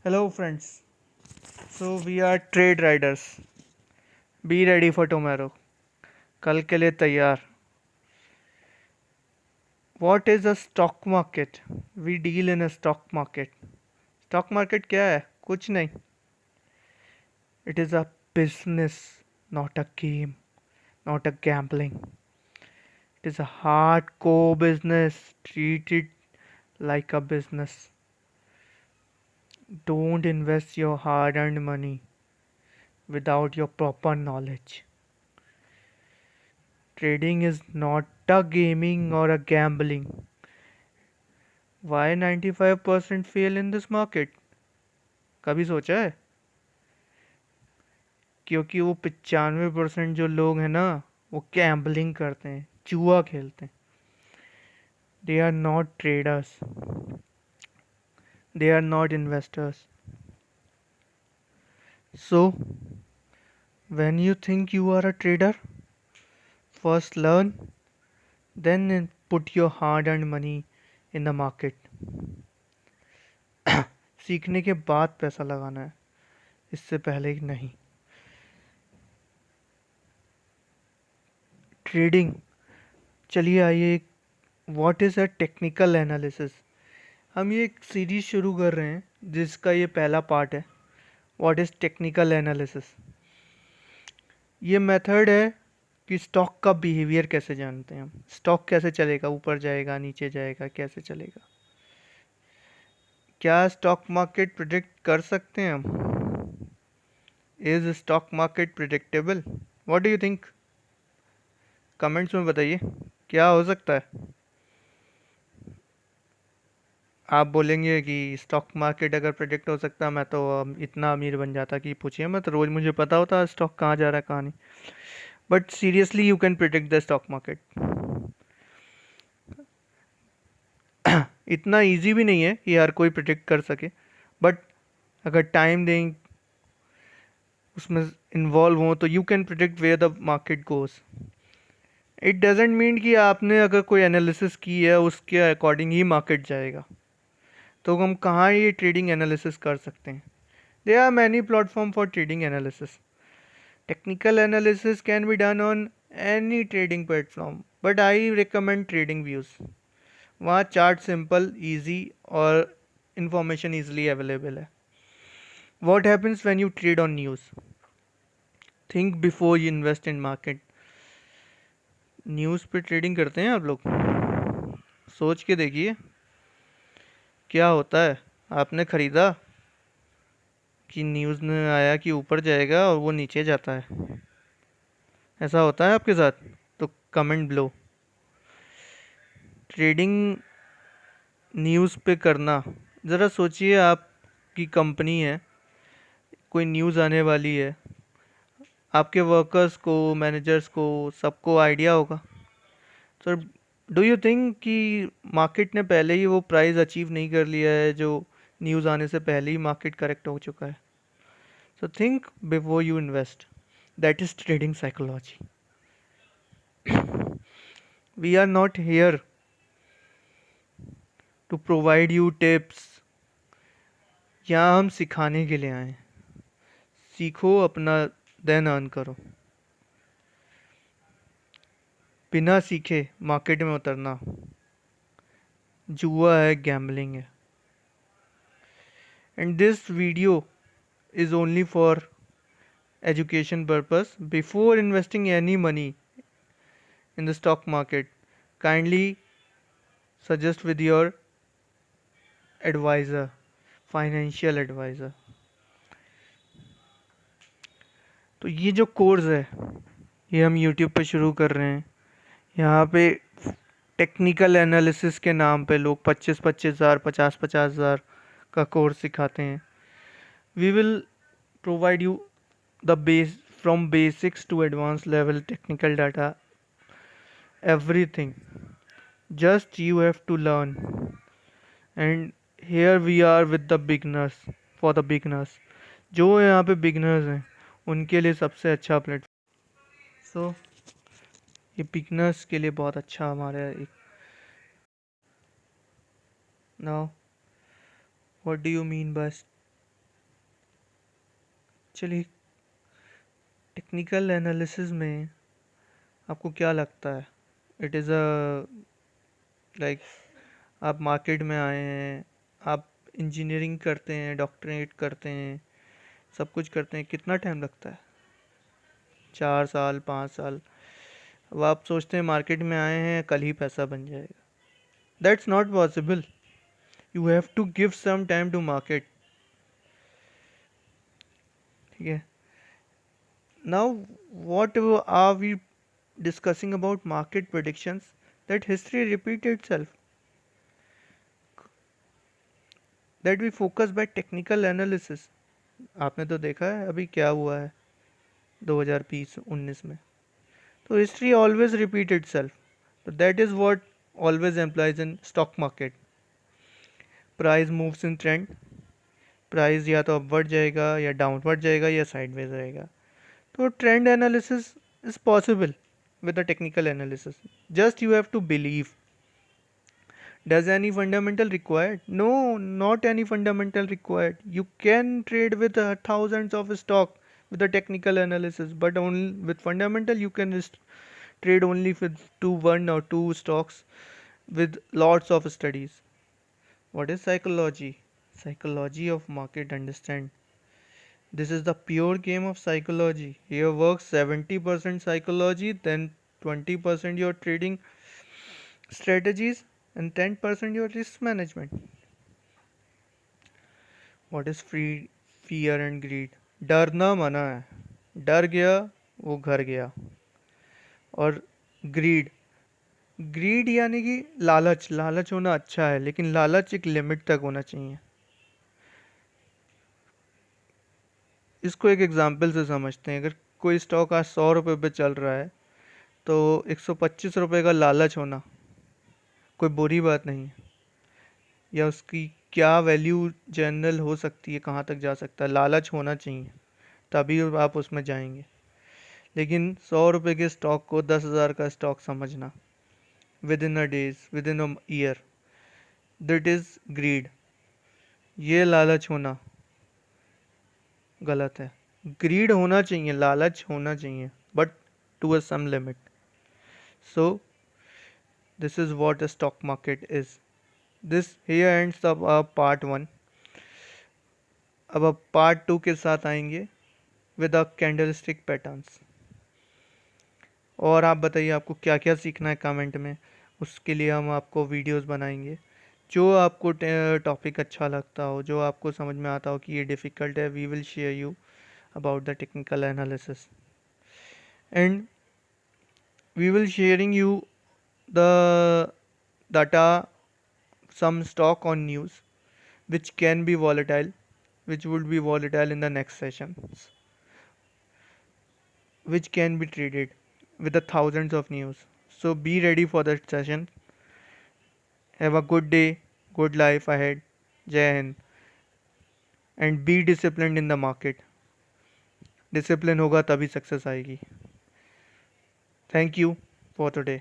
Hello friends. So we are trade riders. Be ready for tomorrow. कल के लिए तैयार. What is a stock market? We deal in a stock market. Stock market क्या है? कुछ नहीं. It is a business, not a game, not a gambling. It is a hardcore business. Treat it like a business. Don't invest your hard-earned money without your proper knowledge. Trading is not a gaming or a gambling. Why 95% fail in this market? कभी सोचा है? क्योंकि वो 95% जो लोग हैं ना, वो गैम्बलिंग करते हैं, जुआ खेलते हैं. They are not traders. They are not investors. So, when you think you are a trader, first learn, then put your hard-earned money in the market. सीखने के बाद पैसा लगाना है, इससे पहले नहीं. ट्रेडिंग. चलिए आइए, what is a technical analysis. हम ये एक सीरीज शुरू कर रहे हैं जिसका ये पहला पार्ट है. What is technical analysis. ये मेथड है कि स्टॉक का बिहेवियर कैसे जानते हैं हम. स्टॉक कैसे चलेगा, ऊपर जाएगा, नीचे जाएगा, कैसे चलेगा. क्या स्टॉक मार्केट प्रिडिक्ट कर सकते हैं हम. Is stock market predictable. What do you think. Comments में बताइए क्या हो सकता है. आप बोलेंगे कि स्टॉक मार्केट अगर प्रेडिक्ट हो सकता मैं तो इतना अमीर बन जाता कि पूछिए मत, रोज मुझे पता होता स्टॉक कहाँ जा रहा है कहाँ नहीं. But seriously you can predict the stock market. इतना इजी भी नहीं है कि हर कोई प्रिडिक्ट कर सके, बट अगर टाइम दें, उसमें इन्वॉल्व हो, तो you can predict where the market goes. It doesn't mean कि आपने अगर कोई एनालिसिस की है उसके अकॉर्डिंग ही मार्केट जाएगा. तो हम कहाँ ये ट्रेडिंग एनालिसिस कर सकते हैं. There are many platform for trading analysis. Technical analysis can be done on any trading platform, but I recommend trading views. वहाँ चार्ट सिंपल, ईजी और इंफॉर्मेशन ईजिली अवेलेबल है. What happens when you trade on news. Think before you invest in market. News पे trading करते हैं आप लोग. सोच के देखिए क्या होता है. आपने ख़रीदा कि न्यूज़ में आया कि ऊपर जाएगा और वो नीचे जाता है. ऐसा होता है आपके साथ. तो कमेंट बिलो. ट्रेडिंग न्यूज़ पे करना. ज़रा सोचिए, आपकी कंपनी है, कोई न्यूज़ आने वाली है, आपके वर्कर्स को, मैनेजर्स को, सबको आइडिया होगा. सर, डू यू थिंक कि मार्केट ने पहले ही वो प्राइस अचीव नहीं कर लिया है जो न्यूज़ आने से पहले ही मार्केट करेक्ट हो चुका है. So think before you invest. That is trading psychology. We are not here to provide you tips. यहाँ हम सिखाने के लिए आए. सीखो, अपना देन अर्न करो. बिना सीखे मार्केट में उतरना जुआ है, गैम्बलिंग है. And this video is only for education purpose. Before investing any money in the stock market, kindly suggest with your advisor, financial advisor. तो ये जो कोर्स है ये हम YouTube पे शुरू कर रहे हैं. यहाँ पे टेक्निकल एनालिसिस के नाम पे लोग 25,000 50,000 का कोर्स सिखाते हैं. We will provide you the base from basics to advanced level technical data, everything. Just you have to learn. And here we are with the beginners, for the beginners. जो यहाँ पे बिगनर्स हैं उनके लिए सबसे अच्छा प्लेटफॉर्म. सो ये beginners के लिए बहुत अच्छा हमारा एक. Now what do you mean by actually technical analysis में आपको क्या लगता है? इट इज़ अ लाइक आप मार्केट में आए हैं, आप इंजीनियरिंग करते हैं, डॉक्टरेट करते हैं, सब कुछ करते हैं, कितना टाइम लगता है? 4 साल, 5 साल। अब आप सोचते हैं मार्केट में आए हैं कल ही पैसा बन जाएगा। That's not possible. You have to give some time to market. ठीक है। Now what are we discussing about market predictions that history repeat itself, that we focus by technical analysis. आपने तो देखा है अभी क्या हुआ है 2020-19 में। तो history always repeat itself. So that is what always implies in stock market. Price moves in trend. Price या तो अपवर्ड जाएगा या डाउनवर्ड जाएगा या साइडवेज रहेगा। तो trend analysis is possible with a technical analysis. Just you have to believe. Does any fundamental required? No, not any fundamental required. You can trade with thousands of stock with a technical analysis, but only with fundamental you can trade only with one or two stocks with lots of studies. What is psychology? Psychology of market, understand. This is the pure game of psychology. Here works 70% psychology, then 20% your trading strategies, and 10% your risk management. What is free fear and greed? डरना मना है, डर गया वो घर गया। और grid, grid यानी कि लालच, लालच होना अच्छा है लेकिन लालच एक लिमिट तक होना चाहिए। इसको एक एग्जांपल से समझते हैं। अगर कोई स्टॉक आज 100 रुपये पे चल रहा है तो 125 रुपये का लालच होना कोई बुरी बात नहीं है, या उसकी क्या वैल्यू जनरल हो सकती है, कहाँ तक जा सकता है, लालच होना चाहिए तभी आप उसमें जाएंगे। लेकिन 100 रुपये के स्टॉक को 10,000 का स्टॉक समझना within a days, within a year, that is greed. ये लालच होना गलत है। ग्रीड होना चाहिए, लालच होना चाहिए, but to a some limit. So this is what a stock market is. This here ends the part 1। अब पार्ट 2 के साथ आएंगे विद अ कैंडलस्टिक पैटर्न्स। और आप बताइए आपको क्या क्या सीखना है कमेंट में, उसके लिए हम आपको वीडियोस बनाएंगे। जो आपको टॉपिक अच्छा लगता हो, जो आपको समझ में आता हो कि ये डिफ़िकल्ट है, we will share you about the technical analysis, and we will sharing you the data, some stock on news which can be volatile, which would be volatile in the next sessions, which can be traded with the thousands of news. So be ready for that session. Have a good day, good life ahead. Jai Hind. And be disciplined in the market. Discipline होगा तभी success आएगी। Thank you for today.